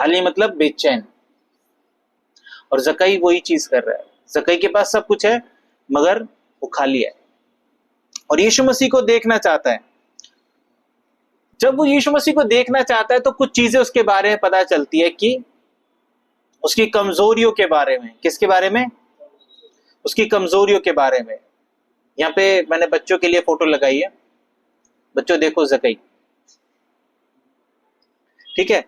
खाली मतलब बेचैन। और जकई वही चीज कर रहा है, जकई के पास सब कुछ है मगर वो खाली है और यीशु मसीह को देखना चाहता है। जब वो यीशु मसीह को देखना चाहता है तो कुछ चीजें उसके बारे में पता चलती है कि उसकी कमजोरियों के बारे में। किसके बारे में? उसकी कमजोरियों के बारे में। यहाँ पे मैंने बच्चों के लिए फोटो लगाई है, बच्चों देखो जकई, ठीक है।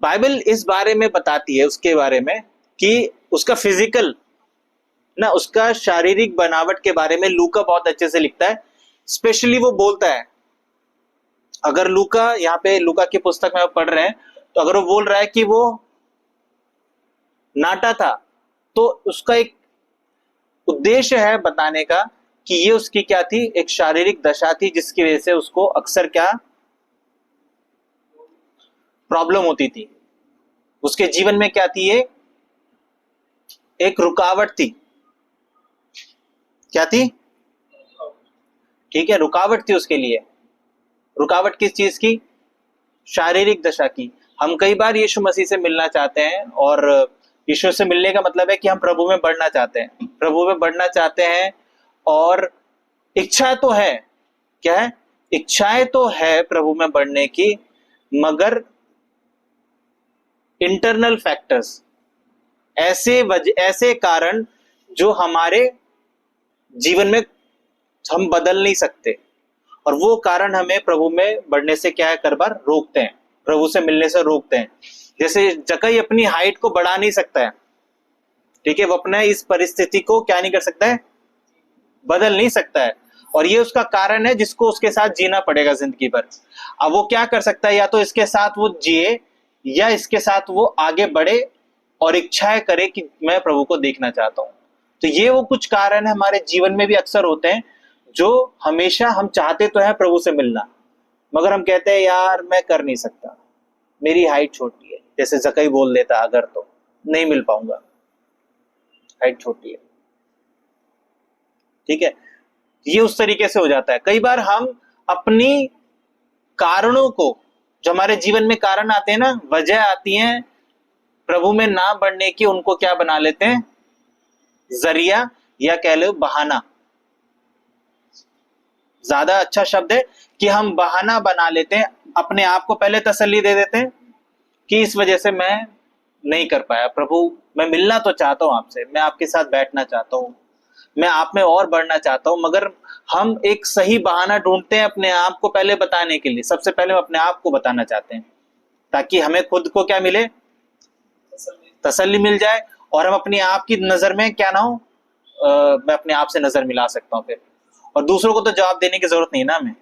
बाइबल इस बारे में बताती है उसके बारे में कि उसका फिजिकल ना, उसका शारीरिक बनावट के बारे में लूका बहुत अच्छे से लिखता है। स्पेशली वो बोलता है, अगर लूका, यहाँ पे लूका की पुस्तक में आप पढ़ रहे हैं, तो अगर वो बोल रहा है कि वो नाटा था तो उसका एक उद्देश्य है बताने का कि ये उसकी क्या थी, एक शारीरिक दशा थी जिसकी वजह से उसको अक्सर क्या प्रॉब्लम होती थी। उसके जीवन में क्या थी, ये एक रुकावट थी। क्या थी? ठीक है, रुकावट थी उसके लिए। रुकावट किस चीज की? शारीरिक दशा की। हम कई बार यीशु मसीह से मिलना चाहते हैं और यीशु से मिलने का मतलब है कि हम प्रभु में बढ़ना चाहते हैं, प्रभु में बढ़ना चाहते हैं और इच्छा तो है। क्या है? इच्छाएं तो है प्रभु में बढ़ने की, मगर इंटरनल फैक्टर्स, ऐसे कारण जो हमारे जीवन में हम बदल नहीं सकते और वो कारण हमें प्रभु में बढ़ने से क्या है, कर बार रोकते हैं, प्रभु से मिलने से रोकते हैं। जैसे जकई अपनी हाइट को बढ़ा नहीं सकता है, ठीक है, वो अपने इस परिस्थिति को क्या नहीं कर सकता है, बदल नहीं सकता है और ये उसका कारण है जिसको उसके साथ जीना पड़ेगा जिंदगी भर। अब वो क्या कर सकता है, या तो इसके साथ वो जिए या इसके साथ वो आगे बढ़े और इच्छाएं करे कि मैं प्रभु को देखना चाहता हूं। तो ये वो कुछ कारण है हमारे जीवन में भी अक्सर होते हैं जो हमेशा हम चाहते तो है प्रभु से मिलना, मगर हम कहते हैं यार मैं कर नहीं सकता, मेरी हाइट छोटी है। जैसे जकई बोल देता अगर, तो नहीं मिल पाऊंगा, हाइट छोटी है, ठीक है। ये उस तरीके से हो जाता है। कई बार हम अपनी कारणों को, जो हमारे जीवन में कारण आते हैं ना, वजह आती हैं प्रभु में ना बढ़ने की, उनको क्या बना लेते हैं, जरिया, या कह लो बहाना। ज्यादा अच्छा शब्द है कि हम बहाना बना लेते हैं, अपने आप को पहले तसल्ली दे देते हैं कि इस वजह से मैं नहीं कर पाया प्रभु, मैं मिलना तो चाहता हूं आपसे, मैं आपके साथ बैठना चाहता हूं, मैं आप में और बढ़ना चाहता हूं, मगर हम एक सही बहाना ढूंढते हैं अपने आप को पहले बताने के लिए। सबसे पहले हम अपने आप को बताना चाहते हैं ताकि हमें खुद को क्या मिले, तसल्ली मिल जाए और हम अपनी आप की नजर में क्या ना हो, मैं अपने आप से नजर मिला सकता हूं फिर। और दूसरों को तो जवाब देने की जरूरत नहीं ना, हमें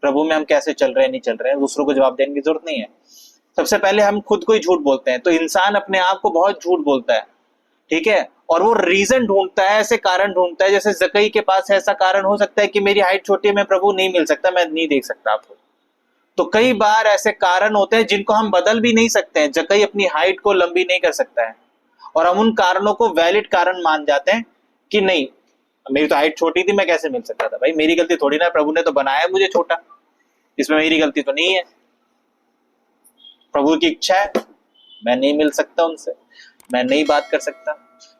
प्रभु में हम कैसे चल रहे हैं नहीं चल रहे हैं, दूसरों को जवाब देने की जरूरत नहीं है। सबसे पहले हम खुद को ही झूठ बोलते हैं। तो इंसान अपने आप को बहुत झूठ बोलता है, ठीक है, और वो रीजन ढूंढता है, ऐसे कारण ढूंढता है। जैसे जकई के पास ऐसा कारण हो सकता है कि मेरी हाइट छोटी है, मैं प्रभु नहीं मिल सकता, मैं नहीं देख सकता आपको। तो कई बार ऐसे कारण होते हैं जिनको हम बदल भी नहीं सकते हैं। जकई अपनी हाइट को लंबी नहीं कर सकता है और हम उन कारणों को वैलिड कारण मान जाते हैं कि नहीं, मेरी तो हाइट छोटी थी, मैं कैसे मिल सकता था, भाई मेरी गलती थोड़ी ना, प्रभु ने तो बनाया मुझे छोटा, इसमें मेरी गलती तो नहीं है, प्रभु की इच्छा है, मैं नहीं मिल सकता उनसे, मैं नहीं बात कर सकता,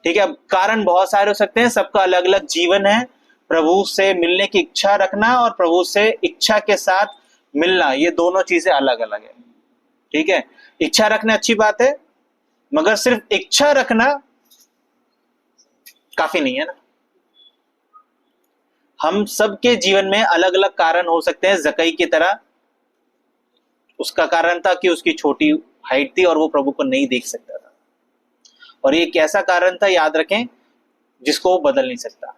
ठीक है। अब कारण बहुत सारे हो सकते हैं, सबका अलग अलग जीवन है। प्रभु से मिलने की इच्छा रखना और प्रभु से इच्छा के साथ मिलना, ये दोनों चीजें अलग अलग है, ठीक है। इच्छा रखना अच्छी बात है, मगर सिर्फ इच्छा रखना काफी नहीं है ना। हम सबके जीवन में अलग अलग कारण हो सकते हैं। जकई की तरह उसका कारण था कि उसकी छोटी हाइट थी और वो प्रभु को नहीं देख सकता था, और ये कैसा कारण था याद रखें, जिसको वो बदल नहीं सकता।